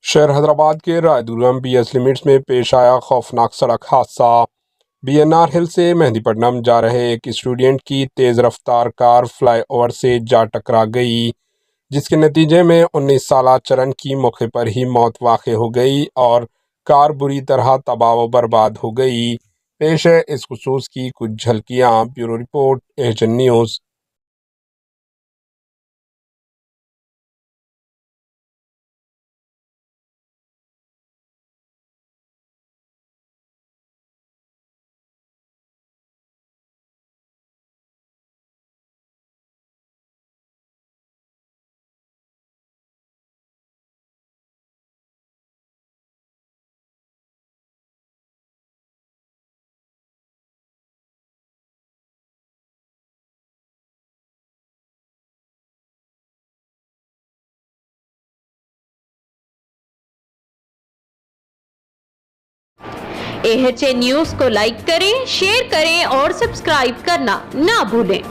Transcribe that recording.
शहर हैदराबाद के Raidurgam BS limits में पेश आया खौफनाक सड़क हादसा। बीएनआर हिल से मेहंदीपट्टनम जा रहे एक स्टूडेंट की तेज रफ्तार कार फ्लाईओवर से जा टकरा गई, जिसके नतीजे में 19 साला चरण की मौके पर ही मौत वाक़ हो गई और कार बुरी तरह तबाह व बर्बाद हो गई। पेश है इस खुसूस की कुछ झलकियाँ। Bureau report, HN news. HN news को लाइक करें, शेयर करें और सब्सक्राइब करना ना भूलें।